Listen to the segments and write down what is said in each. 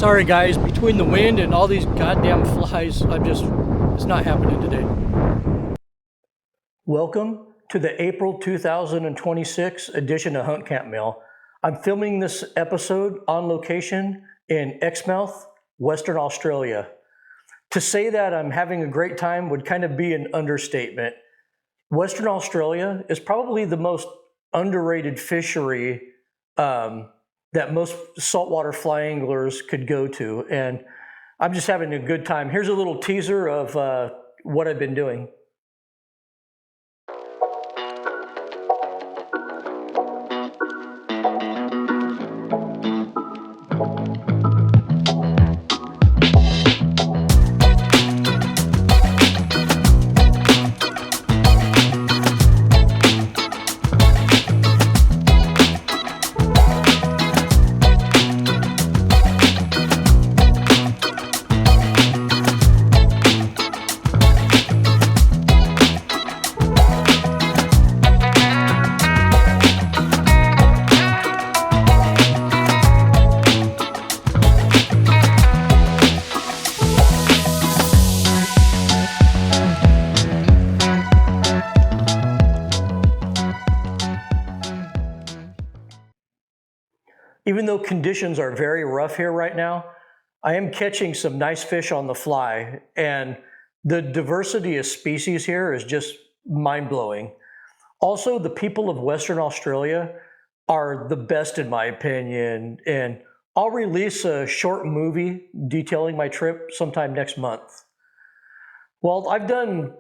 Sorry guys, between the wind and all these goddamn flies, it's not happening today. Welcome to the April 2026 edition of Hunt Camp Mail. I'm filming this episode on location in Exmouth, Western Australia. To say that I'm having a great time would kind of be an understatement. Western Australia is probably the most underrated fishery that most saltwater fly anglers could go to, and I'm just having a good time. Here's a little teaser of what I've been doing. Even though conditions are very rough here right now, I am catching some nice fish on the fly, and the diversity of species here is just mind-blowing. Also, the people of Western Australia are the best in my opinion, and I'll release a short movie detailing my trip sometime next month. Well, I've done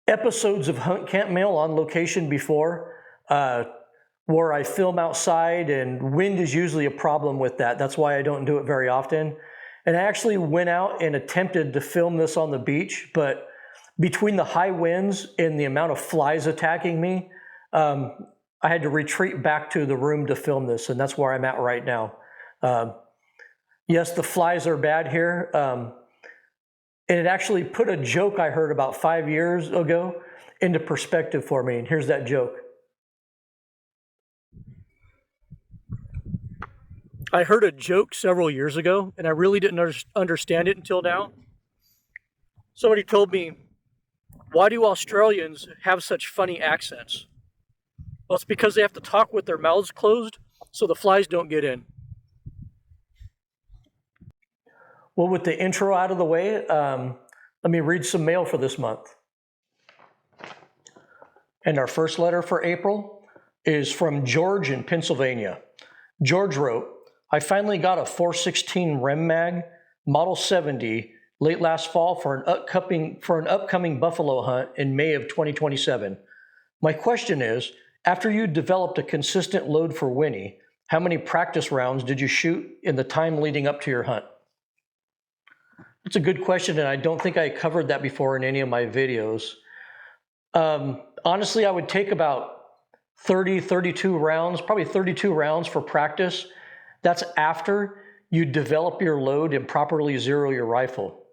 episodes of Hunt Camp Mail on location before, where I film outside, and wind is usually a problem with that. That's why I don't do it very often. And I actually went out and attempted to film this on the beach, but between the high winds and the amount of flies attacking me, I had to retreat back to the room to film this, and that's where I'm at right now. Yes, the flies are bad here, and it actually put a joke I heard about 5 years ago into perspective for me, and here's that joke. I heard a joke several years ago, and I really didn't understand it until now. Somebody told me, why do Australians have such funny accents? Well, it's because they have to talk with their mouths closed so the flies don't get in. Well, with the intro out of the way, let me read some mail for this month. And our first letter for April is from George in Pennsylvania. George wrote, I finally got a 416 Rem Mag Model 70 late last fall for an upcoming buffalo hunt in May of 2027. My question is, after you developed a consistent load for Winnie, how many practice rounds did you shoot in the time leading up to your hunt? It's a good question, and I don't think I covered that before in any of my videos. Honestly, I would take about 32 rounds, probably 32 rounds for practice. That's after you develop your load and properly zero your rifle.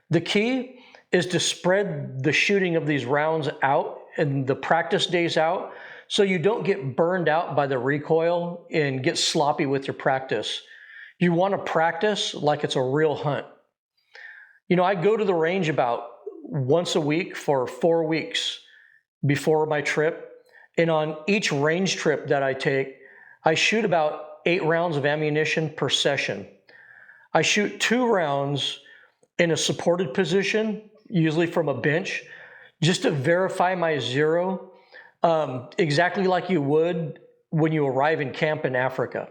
The key is to spread the shooting of these rounds out and the practice days out so you don't get burned out by the recoil and get sloppy with your practice. You want to practice like it's a real hunt. You know, I go to the range about once a week for 4 weeks before my trip, and on each range trip that I take, I shoot about 8 rounds of ammunition per session. I shoot 2 rounds in a supported position, usually from a bench, just to verify my zero, exactly like you would when you arrive in camp in Africa.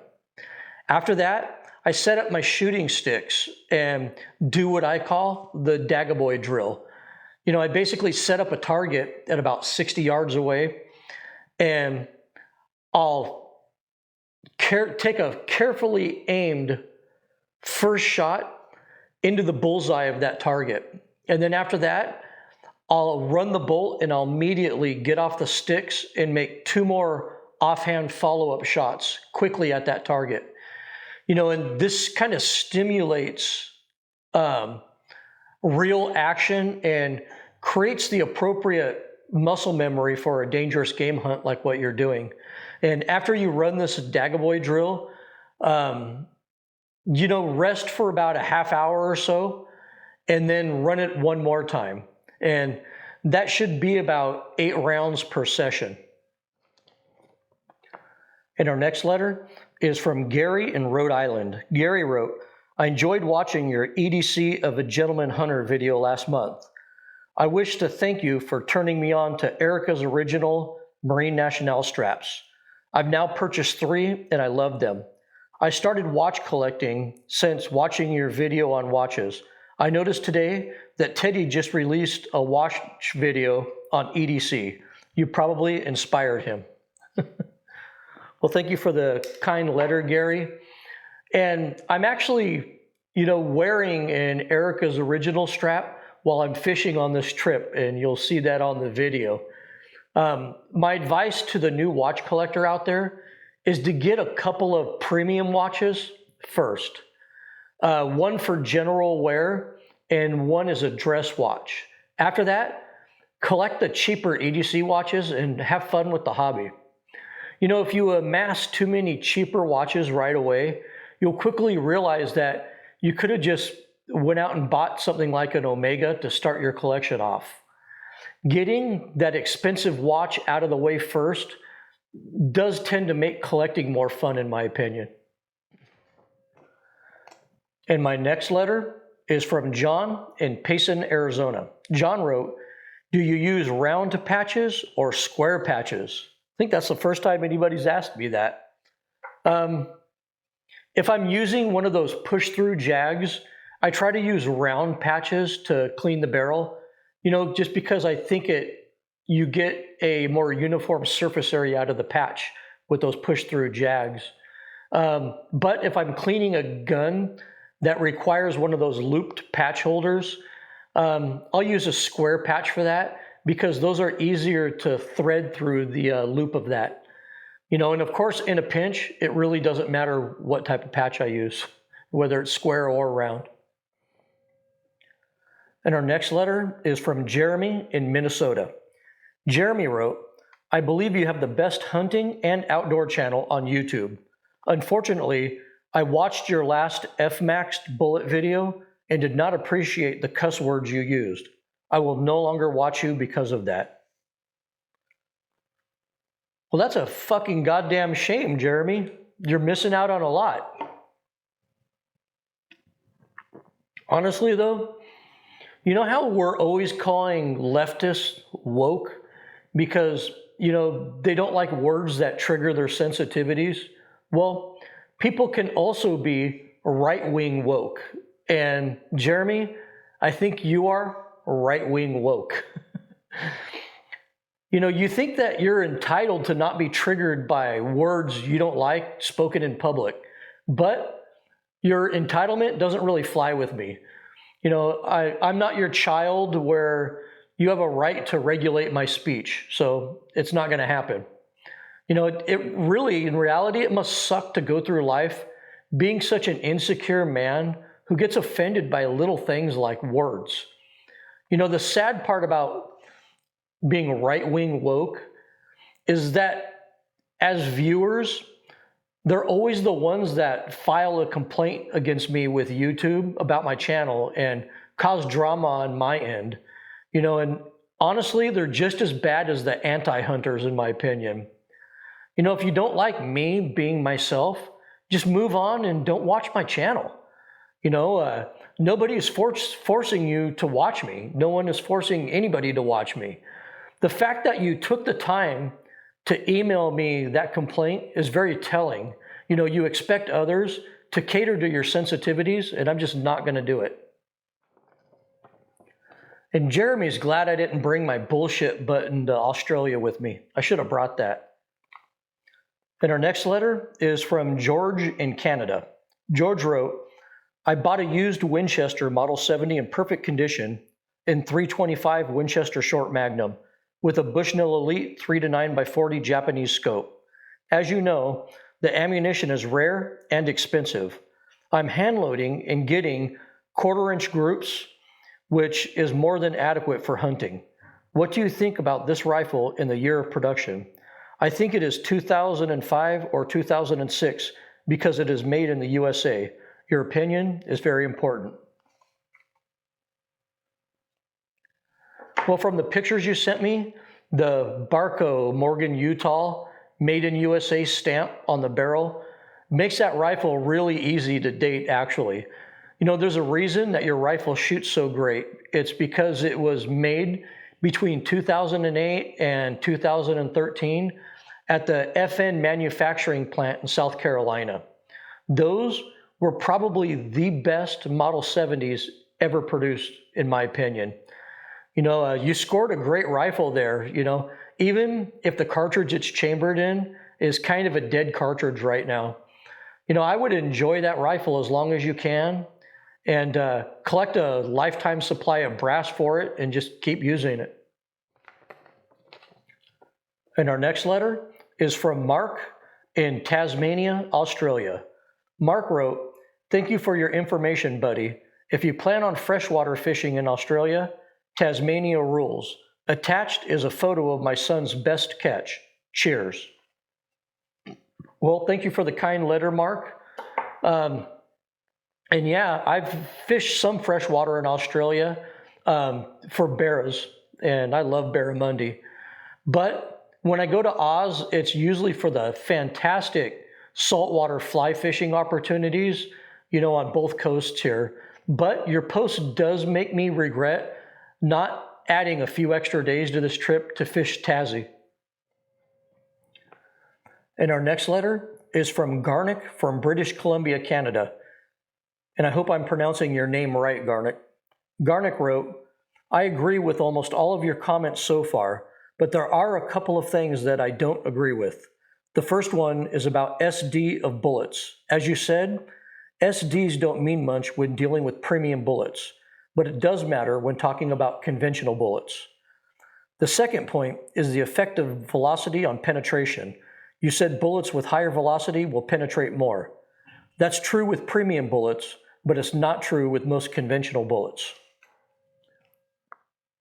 After that, I set up my shooting sticks and do what I call the Dagaboy drill. You know, I basically set up a target at about 60 yards away, and I'll take a carefully aimed first shot into the bullseye of that target. And then after that, I'll run the bolt and I'll immediately get off the sticks and make 2 more offhand follow-up shots quickly at that target. You know, and this kind of stimulates real action and creates the appropriate muscle memory for a dangerous game hunt like what you're doing. And after you run this Dagaboy drill, rest for about a half hour or so, and then run it one more time. And that should be about 8 rounds per session. And our next letter is from Gary in Rhode Island. Gary wrote, I enjoyed watching your EDC of a Gentleman Hunter video last month. I wish to thank you for turning me on to ERIKA'S original Marine Nationale straps. I've now purchased 3 and I love them. I started watch collecting since watching your video on watches. I noticed today that Teddy just released a watch video on EDC. You probably inspired him. Well, thank you for the kind letter, Gary. And I'm actually, wearing an ERIKA'S original strap while I'm fishing on this trip, and you'll see that on the video. My advice to the new watch collector out there is to get a couple of premium watches first. One for general wear, and one is a dress watch. After that, collect the cheaper EDC watches and have fun with the hobby. If you amass too many cheaper watches right away, you'll quickly realize that you could have just went out and bought something like an Omega to start your collection off. Getting that expensive watch out of the way first does tend to make collecting more fun, in my opinion. And my next letter is from John in Payson, Arizona. John wrote, do you use round patches or square patches? I think that's the first time anybody's asked me that. If I'm using one of those push-through jags, I try to use round patches to clean the barrel, just because I think you get a more uniform surface area out of the patch with those push-through jags. But if I'm cleaning a gun that requires one of those looped patch holders, I'll use a square patch for that because those are easier to thread through the loop of that. And of course, in a pinch, it really doesn't matter what type of patch I use, whether it's square or round. And our next letter is from Jeremy in Minnesota. Jeremy wrote, I believe you have the best hunting and outdoor channel on YouTube. Unfortunately, I watched your last F-Maxed bullet video and did not appreciate the cuss words you used. I will no longer watch you because of that. Well, that's a fucking goddamn shame, Jeremy. You're missing out on a lot. Honestly, though, you know how we're always calling leftists woke because, they don't like words that trigger their sensitivities? Well, people can also be right-wing woke. And Jeremy, I think you are right-wing woke. You think that you're entitled to not be triggered by words you don't like spoken in public, but your entitlement doesn't really fly with me. I'm not your child where you have a right to regulate my speech, so it's not going to happen. It really, in reality, it must suck to go through life being such an insecure man who gets offended by little things like words. The sad part about being right-wing woke is that as viewers, they're always the ones that file a complaint against me with YouTube about my channel and cause drama on my end. And honestly, they're just as bad as the anti-hunters, in my opinion. If you don't like me being myself, just move on and don't watch my channel. Nobody is forcing you to watch me. No one is forcing anybody to watch me. The fact that you took the time to email me that complaint is very telling. You expect others to cater to your sensitivities, and I'm just not going to do it. And Jeremy's glad I didn't bring my bullshit button to Australia with me. I should have brought that. And our next letter is from George in Canada. George wrote, I bought a used Winchester Model 70 in perfect condition in .325 Winchester Short Magnum with a Bushnell Elite 3-9x40 Japanese scope. As you know, the ammunition is rare and expensive. I'm hand loading and getting 1/4-inch groups, which is more than adequate for hunting. What do you think about this rifle in the year of production? I think it is 2005 or 2006 because it is made in the USA. Your opinion is very important. Well, from the pictures you sent me, the Barco Morgan Utah Made in USA stamp on the barrel makes that rifle really easy to date, actually. You know, there's a reason that your rifle shoots so great. It's because it was made between 2008 and 2013 at the FN manufacturing plant in South Carolina. Those were probably the best Model 70s ever produced, in my opinion. You know, you scored a great rifle there, you know, even if the cartridge it's chambered in is kind of a dead cartridge right now. You know, I would enjoy that rifle as long as you can and collect a lifetime supply of brass for it and just keep using it. And our next letter is from Mark in Tasmania, Australia. Mark wrote, "Thank you for your information, buddy. If you plan on freshwater fishing in Australia, Tasmania rules. Attached is a photo of my son's best catch. Cheers." Well, thank you for the kind letter, Mark. And yeah, I've fished some freshwater in Australia for barras, and I love barramundi. But when I go to Oz, it's usually for the fantastic saltwater fly fishing opportunities, you know, on both coasts here. But your post does make me regret not adding a few extra days to this trip to fish Tassie. And our next letter is from Garnick from British Columbia, Canada. And I hope I'm pronouncing your name right, Garnick. Garnick wrote, "I agree with almost all of your comments so far, but there are a couple of things that I don't agree with. The first one is about SD of bullets. As you said, SDs don't mean much when dealing with premium bullets, but it does matter when talking about conventional bullets. The second point is the effective velocity on penetration. You said bullets with higher velocity will penetrate more. That's true with premium bullets, but it's not true with most conventional bullets."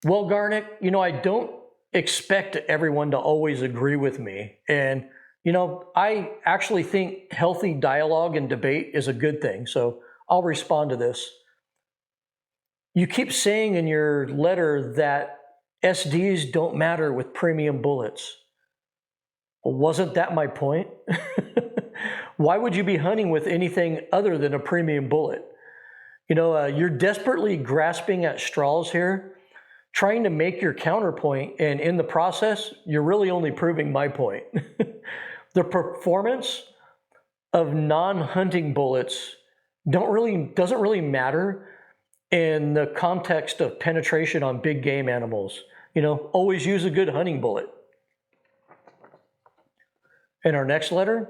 Well, Garnick, you know, I don't expect everyone to always agree with me. And, you know, I actually think healthy dialogue and debate is a good thing. So I'll respond to this. You keep saying in your letter that SDs don't matter with premium bullets. Well, wasn't that my point? Why would you be hunting with anything other than a premium bullet? You know, you're desperately grasping at straws here, trying to make your counterpoint, and in the process, you're really only proving my point. The performance of non-hunting bullets doesn't really matter in the context of penetration on big game animals. You know, always use a good hunting bullet. And our next letter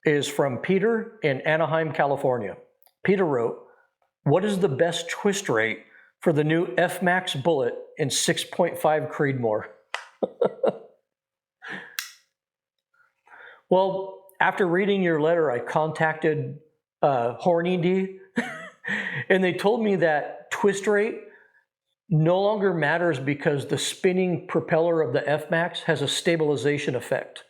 is from Peter in Anaheim, California. Peter wrote, "What is the best twist rate for the new F-Max bullet in 6.5 Creedmoor?" Well, after reading your letter, I contacted Horny D, and they told me that twist rate no longer matters because the spinning propeller of the F-Max has a stabilization effect.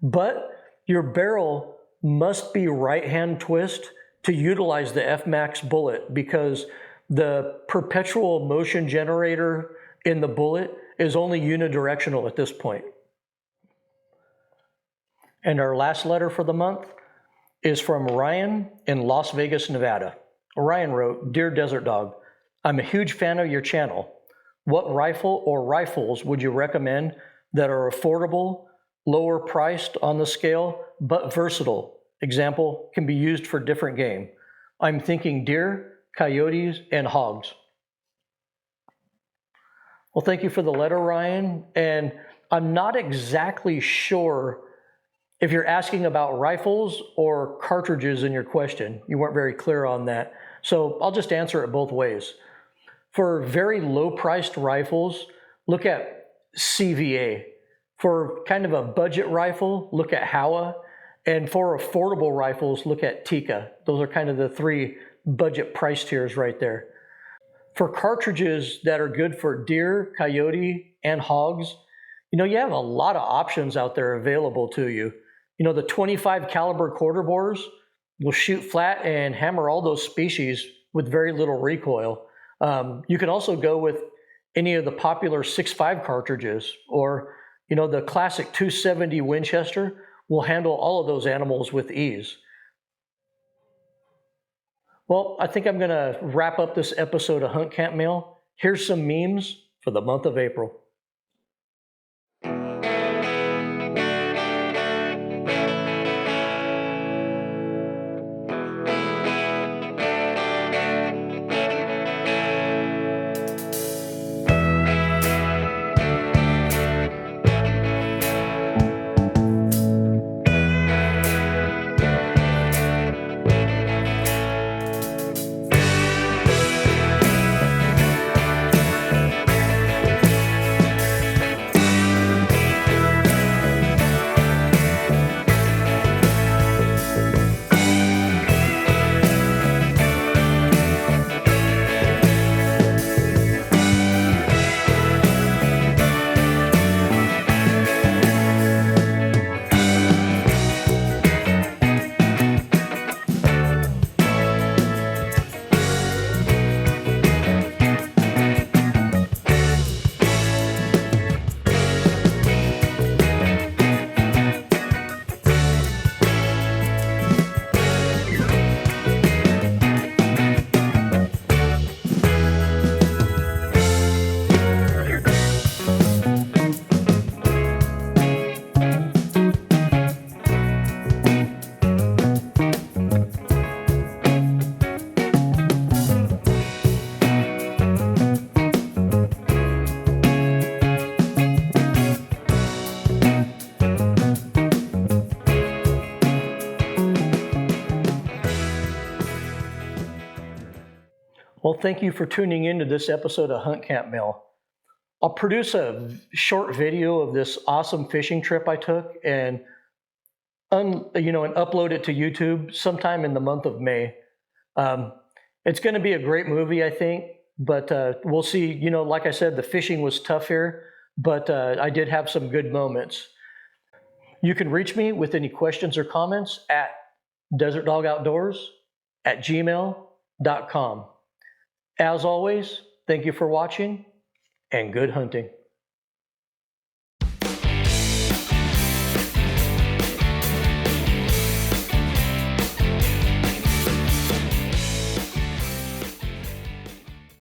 But your barrel must be right-hand twist to utilize the F-Max bullet because the perpetual motion generator in the bullet is only unidirectional at this point. And our last letter for the month is from Ryan in Las Vegas, Nevada. Ryan wrote, "Dear Desert Dog, I'm a huge fan of your channel. What rifle or rifles would you recommend that are affordable, lower priced on the scale, but versatile? Example, can be used for different game. I'm thinking deer, coyotes, and hogs." Well, thank you for the letter, Ryan. And I'm not exactly sure if you're asking about rifles or cartridges in your question. You weren't very clear on that. So I'll just answer it both ways. For very low-priced rifles, look at CVA. For kind of a budget rifle, look at Howa. And for affordable rifles, look at Tikka. Those are kind of the three budget price tiers right there. For cartridges that are good for deer, coyote, and hogs, you know, you have a lot of options out there available to you. You know, the 25 caliber quarter bores, will shoot flat and hammer all those species with very little recoil. You can also go with any of the popular 6.5 cartridges, or the classic 270 Winchester will handle all of those animals with ease. Well, I think I'm going to wrap up this episode of Hunt Camp Mail. Here's some memes for the month of April. Well, thank you for tuning in to this episode of Hunt Camp Mail. I'll produce a short video of this awesome fishing trip I took and upload it to YouTube sometime in the month of May. It's going to be a great movie, I think, but we'll see. Like I said, the fishing was tough here, but I did have some good moments. You can reach me with any questions or comments at desertdogoutdoors@gmail.com. As always, thank you for watching, and good hunting.